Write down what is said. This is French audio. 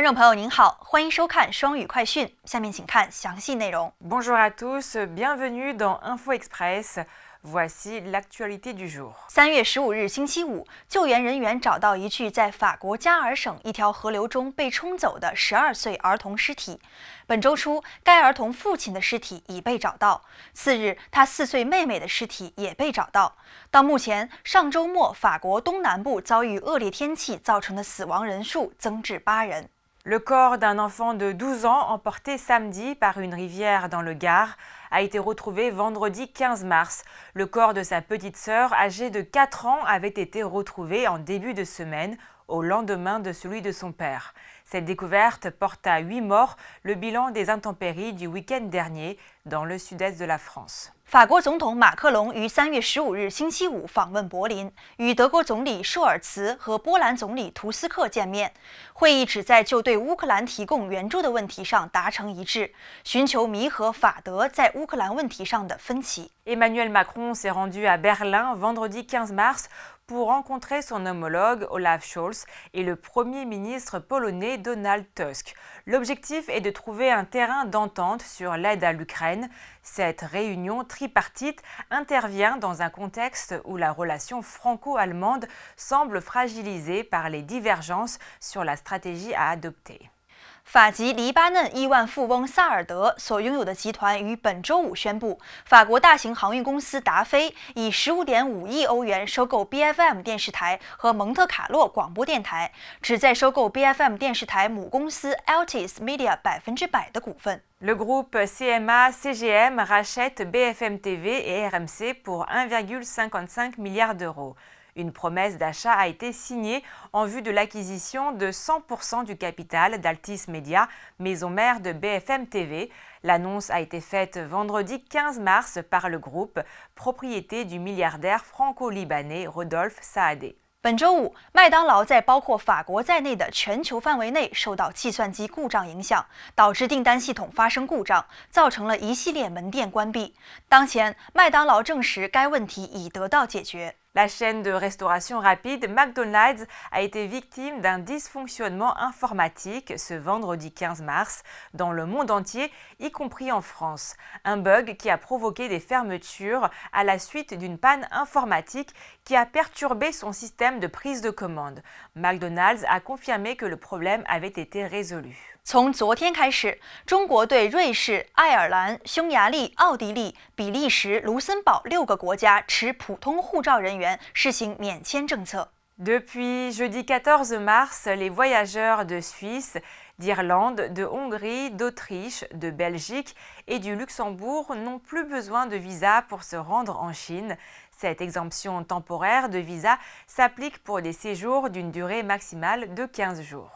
观众朋友您好，欢迎收看双语快讯。下面请看详细内容。 Bonjour à tous, bienvenue dans Info Express. Voici l'actualité du jour. 3月15日星期五，救援人员找到一具在法国加尔省一条河流中被冲走的12岁儿童尸体。本周初，该儿童父亲的尸体已被找到。次日，他4岁妹妹的尸体也被找到。到目前，上周末法国东南部遭遇恶劣天气造成的死亡人数增至8人。 Le corps d'un enfant de 12 ans emporté samedi par une rivière dans le Gard a été retrouvé vendredi 15 mars. Le corps de sa petite sœur, âgée de 4 ans, avait été retrouvé en début de semaine, au lendemain de celui de son père. Cette découverte porte à 8 morts le bilan des intempéries du week-end dernier dans le sud-est de la France. 法国总统马克龙于3月15日星期五访问柏林，与德国总理舒尔茨和波兰总理图斯克见面。会议旨在就对乌克兰提供援助的问题上达成一致，寻求弥合法德在乌克兰问题上的分歧。 Emmanuel Macron s'est rendu à Berlin vendredi 15 mars pour rencontrer son homologue Olaf Scholz et le Premier ministre polonais Donald Tusk. L'objectif est de trouver un terrain d'entente sur l'aide à l'Ukraine. Cette réunion tripartite intervient dans un contexte où la relation franco-allemande semble fragilisée par les divergences sur la stratégie à adopter. 法籍黎巴嫩亿万富翁萨尔德所拥有的集团于本周五宣布，法国大型航运公司达飞以15.5亿欧元收购 BFM 电视台和蒙特卡洛广播电台，旨在收购 BFM 电视台母公司 Altice Media 100%的股份。 Le groupe CMA-CGM rachète BFM TV et RMC pour 1,55 milliard d'euros. Une promesse d'achat a été signée en vue de l'acquisition de 100% du capital d'Altis Media, maison mère de BFM TV. L'annonce a été faite vendredi 15 mars par le groupe, propriété du milliardaire franco-libanais Rodolphe Saadé. 本周五，麦当劳在包括法国在内的全球范围内受到计算机故障影响，导致订单系统发生故障，造成了一系列门店关闭。当前，麦当劳证实该问题已得到解决。 La chaîne de restauration rapide McDonald's a été victime d'un dysfonctionnement informatique ce vendredi 15 mars dans le monde entier, y compris en France. Un bug qui a provoqué des fermetures à la suite d'une panne informatique qui a perturbé son système de prise de commande. McDonald's a confirmé que le problème avait été résolu. 从昨天开始，中国对瑞士、爱尔兰、匈牙利、奥地利、比利时、卢森堡6个国家持普通护照人员实行免签政策。 Depuis jeudi 14 mars, les voyageurs de Suisse, d'Irlande, de Hongrie, d'Autriche, de Belgique et du Luxembourg n'ont plus besoin de visa pour se rendre en Chine. Cette exemption temporaire de visa s'applique pour des séjours d'une durée maximale de 15 jours.